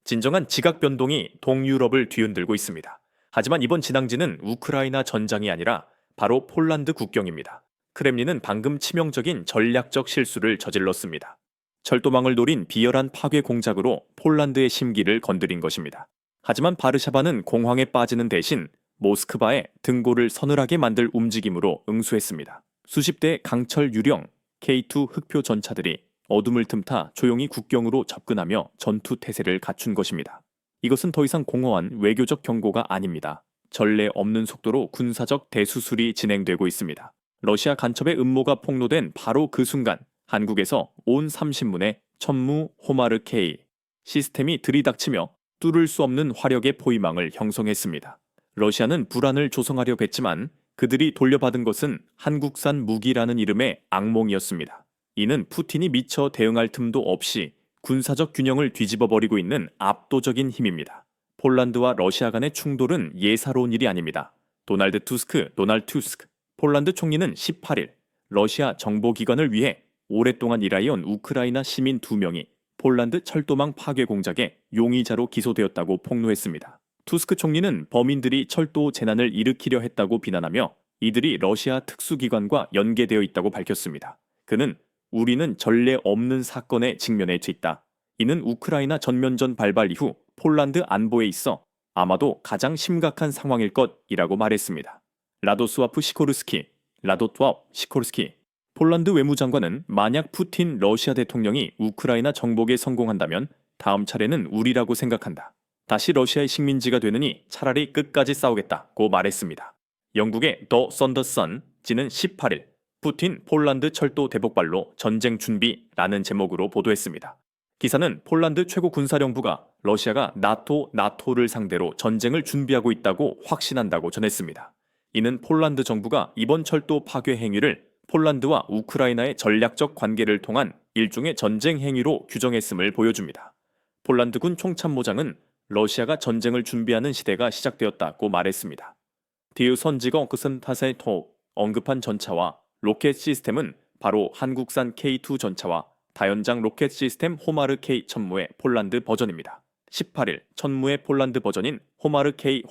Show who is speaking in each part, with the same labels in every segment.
Speaker 1: 진정한 지각 변동이 동유럽을 뒤흔들고 있습니다. 하지만 이번 진앙지는 우크라이나 전장이 아니라 바로 폴란드 국경입니다. 크렘린은 방금 치명적인 전략적 실수를 저질렀습니다. 철도망을 노린 비열한 파괴 공작으로 폴란드의 심기를 건드린 것입니다. 하지만 바르샤바는 공황에 빠지는 대신 모스크바에 등골을 서늘하게 만들 움직임으로 응수했습니다. 수십 대의 강철 유령 K2 흑표 전차들이 어둠을 틈타 조용히 국경으로 접근하며 전투 태세를 갖춘 것입니다. 이것은 더 이상 공허한 외교적 경고가 아닙니다. 전례 없는 속도로 군사적 대수술이 진행되고 있습니다. 러시아 간첩의 음모가 폭로된 바로 그 순간 한국에서 온 30문의 천무 호마르 K 시스템이 들이닥치며 뚫을 수 없는 화력의 포위망을 형성했습니다. 러시아는 불안을 조성하려 했지만 그들이 돌려받은 것은 한국산 무기라는 이름의 악몽이었습니다. 이는 푸틴이 미처 대응할 틈도 없이 군사적 균형을 뒤집어버리고 있는 압도적인 힘입니다. 폴란드와 러시아 간의 충돌은 예사로운 일이 아닙니다. 도널드 투스크 폴란드 총리는 18일 러시아 정보기관을 위해 오랫동안 일하여온 우크라이나 시민 2명이 폴란드 철도망 파괴 공작의 용의자로 기소되었다고 폭로했습니다. 투스크 총리는 범인들이 철도 재난을 일으키려 했다고 비난하며 이들이 러시아 특수기관과 연계되어 있다고 밝혔습니다. 그는 우리는 전례 없는 사건에 직면해 있다. 이는 우크라이나 전면전 발발 이후 폴란드 안보에 있어 아마도 가장 심각한 상황일 것이라고 말했습니다. 라도스와프 시코르스키 폴란드 외무장관은 만약 푸틴 러시아 대통령이 우크라이나 정복에 성공한다면 다음 차례는 우리라고 생각한다. 다시 러시아의 식민지가 되느니 차라리 끝까지 싸우겠다고 말했습니다. 영국의 더 썬더선지는 18일 푸틴 폴란드 철도 대복발로 전쟁 준비라는 제목으로 보도했습니다. 기사는 폴란드 최고 군사령부가 러시아가 나토를 상대로 전쟁을 준비하고 있다고 확신한다고 전했습니다. 이는 폴란드 정부가 이번 철도 파괴 행위를 폴란드와 우크라이나의 전략적 관계를 통한 일종의 전쟁 행위로 규정했음을 보여줍니다. 폴란드군 총참모장은 러시아가 전쟁을 준비하는 시대가 시작되었다고 말했습니다. 디우 선지거 그슨 타세토 언급한 전차와 로켓 시스템은 바로 한국산 K2 전차와 다연장 로켓 시스템 호마르 K 천무의 폴란드 버전입니다. 18일 천무의 폴란드 버전인 호마르 K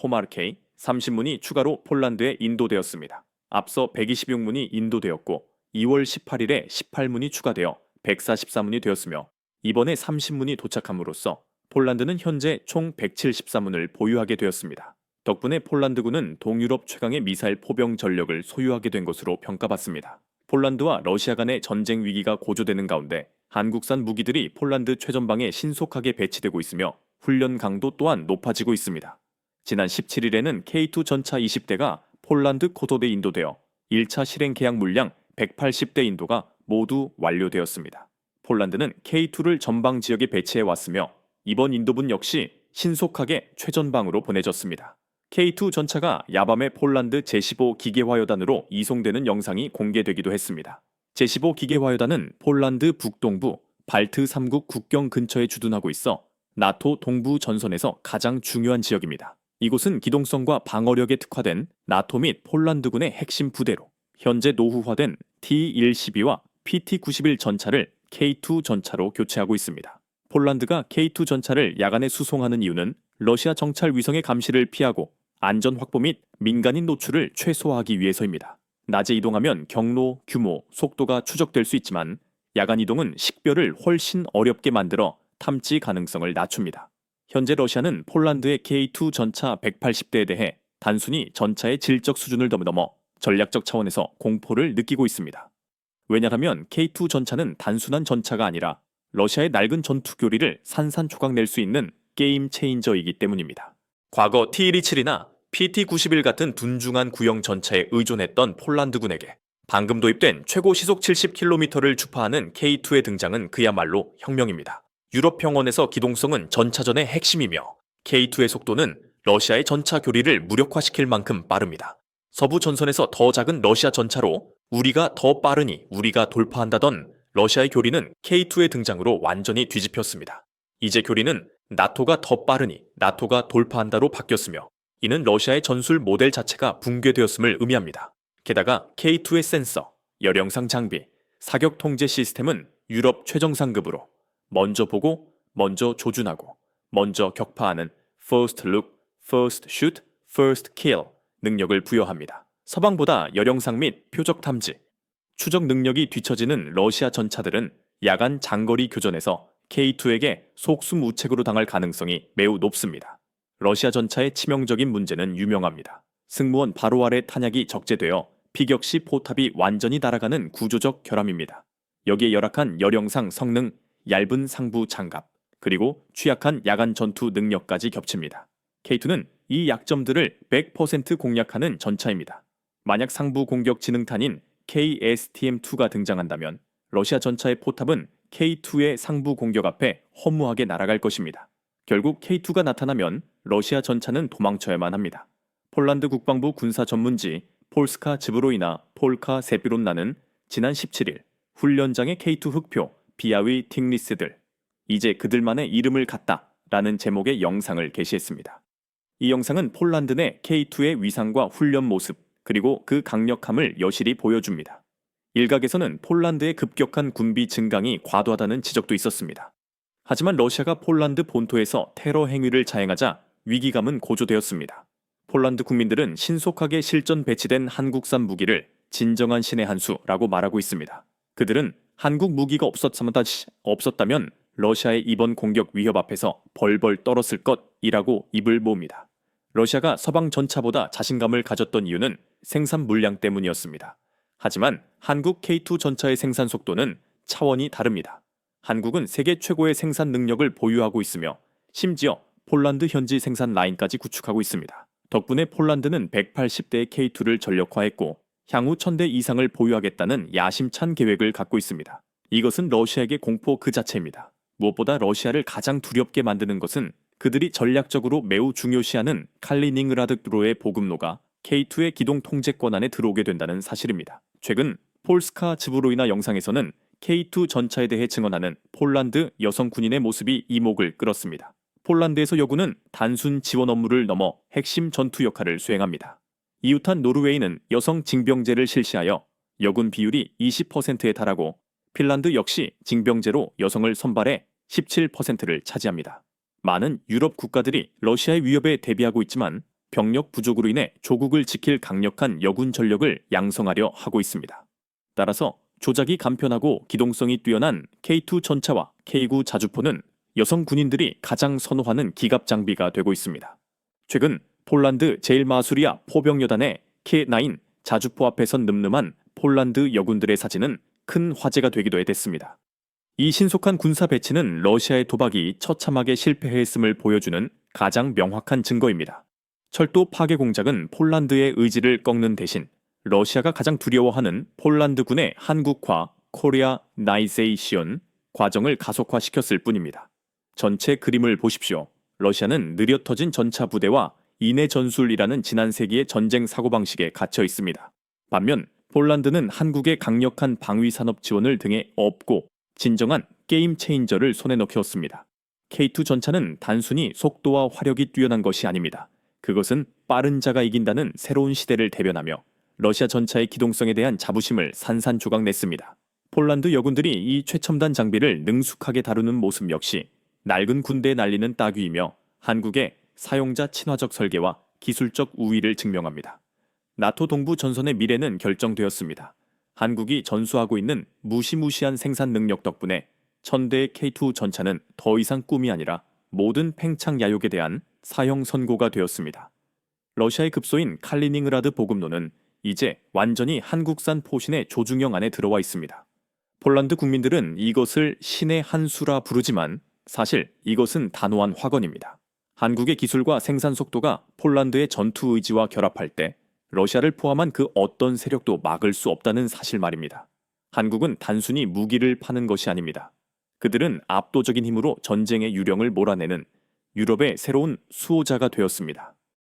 Speaker 1: 30문이 추가로 폴란드에 인도되었습니다. 앞서 126문이 인도되었고 2월 18일에 18문이 추가되어 144문이 되었으며 이번에 30문이 도착함으로써 폴란드는 현재 총 174문을 보유하게 되었습니다. 덕분에 폴란드군은 동유럽 최강의 미사일 포병 전력을 소유하게 된 것으로 평가받습니다. 폴란드와 러시아 간의 전쟁 위기가 고조되는 가운데 한국산 무기들이 폴란드 최전방에 신속하게 배치되고 있으며 훈련 강도 또한 높아지고 있습니다. 지난 17일에는 K2 전차 20대가 폴란드 코도에 인도되어 1차 실행 계약 물량 180대 인도가 모두 완료되었습니다. 폴란드는 K2를 전방 지역에 배치해 왔으며 이번 인도분 역시 신속하게 최전방으로 보내졌습니다. K2 전차가 야밤에 폴란드 제15 기계화요단으로 이송되는 영상이 공개되기도 했습니다. 제15 기계화요단은 폴란드 북동부 발트 3국 국경 근처에 주둔하고 있어 나토 동부 전선에서 가장 중요한 지역입니다. 이곳은 기동성과 방어력에 특화된 나토 및 폴란드군의 핵심 부대로 현재 노후화된 T-112와 PT-91 전차를 K2 전차로 교체하고 있습니다. 폴란드가 K2 전차를 야간에 수송하는 이유는 러시아 정찰 위성의 감시를 피하고 안전 확보 및 민간인 노출을 최소화하기 위해서입니다. 낮에 이동하면 경로, 규모, 속도가 추적될 수 있지만 야간 이동은 식별을 훨씬 어렵게 만들어 탐지 가능성을 낮춥니다. 현재 러시아는 폴란드의 K2 전차 180대에 대해 단순히 전차의 질적 수준을 넘어 전략적 차원에서 공포를 느끼고 있습니다. 왜냐하면 K2 전차는 단순한 전차가 아니라 러시아의 낡은 전투 교리를 산산조각 낼 수 있는 게임 체인저이기 때문입니다. 과거 T-127이나 PT-91 같은 둔중한 구형 전차에 의존했던 폴란드군에게 방금 도입된 최고 시속 70km를 주파하는 K2의 등장은 그야말로 혁명입니다. 유럽 평원에서 기동성은 전차전의 핵심이며 K2의 속도는 러시아의 전차 교리를 무력화시킬 만큼 빠릅니다. 서부 전선에서 더 작은 러시아 전차로 우리가 더 빠르니 우리가 돌파한다던 러시아의 교리는 K2의 등장으로 완전히 뒤집혔습니다. 이제 교리는 나토가 더 빠르니 나토가 돌파한다로 바뀌었으며 이는 러시아의 전술 모델 자체가 붕괴되었음을 의미합니다. 게다가 K2의 센서, 열영상 장비, 사격 통제 시스템은 유럽 최정상급으로 먼저 보고 먼저 조준하고 먼저 격파하는 First Look, First Shoot, First Kill 능력을 부여합니다. 서방보다 열영상 및 표적 탐지, 추적 능력이 뒤처지는 러시아 전차들은 야간 장거리 교전에서 K2에게 속수무책으로 당할 가능성이 매우 높습니다. 러시아 전차의 치명적인 문제는 유명합니다. 승무원 바로 아래 탄약이 적재되어 피격 시 포탑이 완전히 날아가는 구조적 결함입니다. 여기에 열악한 열영상 성능, 얇은 상부 장갑, 그리고 취약한 야간 전투 능력까지 겹칩니다. K2는 이 약점들을 100% 공략하는 전차입니다. 만약 상부 공격 지능탄인 KSTM-2가 등장한다면 러시아 전차의 포탑은 K2의 상부 공격 앞에 허무하게 날아갈 것입니다. 결국 K2가 나타나면 러시아 전차는 도망쳐야만 합니다. 폴란드 국방부 군사 전문지 폴스카 즈브로이나 폴카 세비론나는 지난 17일 훈련장의 K2 흑표 비아위 틱리스들, 이제 그들만의 이름을 갖다 라는 제목의 영상을 게시했습니다. 이 영상은 폴란드 내 K2의 위상과 훈련 모습, 그리고 그 강력함을 여실히 보여줍니다. 일각에서는 폴란드의 급격한 군비 증강이 과도하다는 지적도 있었습니다. 하지만 러시아가 폴란드 본토에서 테러 행위를 자행하자 위기감은 고조되었습니다. 폴란드 국민들은 신속하게 실전 배치된 한국산 무기를 진정한 신의 한 수라고 말하고 있습니다. 그들은 한국 무기가 없었다면 러시아의 이번 공격 위협 앞에서 벌벌 떨었을 것이라고 입을 모읍니다. 러시아가 서방 전차보다 자신감을 가졌던 이유는 생산 물량 때문이었습니다. 하지만 한국 K2 전차의 생산 속도는 차원이 다릅니다. 한국은 세계 최고의 생산 능력을 보유하고 있으며 심지어 폴란드 현지 생산 라인까지 구축하고 있습니다. 덕분에 폴란드는 180대의 K2를 전력화했고 향후 1000대 이상을 보유하겠다는 야심찬 계획을 갖고 있습니다. 이것은 러시아에게 공포 그 자체입니다. 무엇보다 러시아를 가장 두렵게 만드는 것은 그들이 전략적으로 매우 중요시하는 칼리닝그라드로의 보급로가 K2의 기동 통제권 안에 들어오게 된다는 사실입니다. 최근 폴스카 즈브로이나 영상에서는 K2 전차에 대해 증언하는 폴란드 여성 군인의 모습이 이목을 끌었습니다. 폴란드에서 여군은 단순 지원 업무를 넘어 핵심 전투 역할을 수행합니다. 이웃한 노르웨이는 여성 징병제를 실시하여 여군 비율이 20%에 달하고 핀란드 역시 징병제로 여성을 선발해 17%를 차지합니다. 많은 유럽 국가들이 러시아의 위협에 대비하고 있지만 병력 부족으로 인해 조국을 지킬 강력한 여군 전력을 양성하려 하고 있습니다. 따라서 조작이 간편하고 기동성이 뛰어난 K2 전차와 K9 자주포는 여성 군인들이 가장 선호하는 기갑 장비가 되고 있습니다. 최근 폴란드 제일마수리아 포병여단의 K9 자주포 앞에 선 늠름한 폴란드 여군들의 사진은 큰 화제가 되기도 했습니다. 이 신속한 군사 배치는 러시아의 도박이 처참하게 실패했음을 보여주는 가장 명확한 증거입니다. 철도 파괴 공작은 폴란드의 의지를 꺾는 대신 러시아가 가장 두려워하는 폴란드군의 한국화, 코리아나이제이션 과정을 가속화시켰을 뿐입니다. 전체 그림을 보십시오. 러시아는 느려 터진 전차 부대와 인해 전술이라는 지난 세기의 전쟁 사고방식에 갇혀 있습니다. 반면 폴란드는 한국의 강력한 방위 산업 지원을 등에 업고 진정한 게임 체인저를 손에 넣었습니다. K2 전차는 단순히 속도와 화력이 뛰어난 것이 아닙니다. 그것은 빠른 자가 이긴다는 새로운 시대를 대변하며 러시아 전차의 기동성에 대한 자부심을 산산조각 냈습니다. 폴란드 여군들이 이 최첨단 장비를 능숙하게 다루는 모습 역시 낡은 군대에 날리는 따귀이며 한국의 사용자 친화적 설계와 기술적 우위를 증명합니다. 나토 동부 전선의 미래는 결정되었습니다. 한국이 전수하고 있는 무시무시한 생산 능력 덕분에 1000대의 K2 전차는 더 이상 꿈이 아니라 모든 팽창 야욕에 대한 사형 선고가 되었습니다. 러시아의 급소인 칼리닝그라드 보급로는 이제 완전히 한국산 포신의 조중형 안에 들어와 있습니다. 폴란드 국민들은 이것을 신의 한 수라 부르지만 사실 이것은 단호한 확언입니다. 한국의 기술과 생산 속도가 폴란드의 전투 의지와 결합할 때 러시아를 포함한 그 어떤 세력도 막을 수 없다는 사실 말입니다. 한국은 단순히 무기를 파는 것이 아닙니다. 그들은 압도적인 힘으로 전쟁의 유령을 몰아내는 유럽의 새로운 수호자가 되었습니다.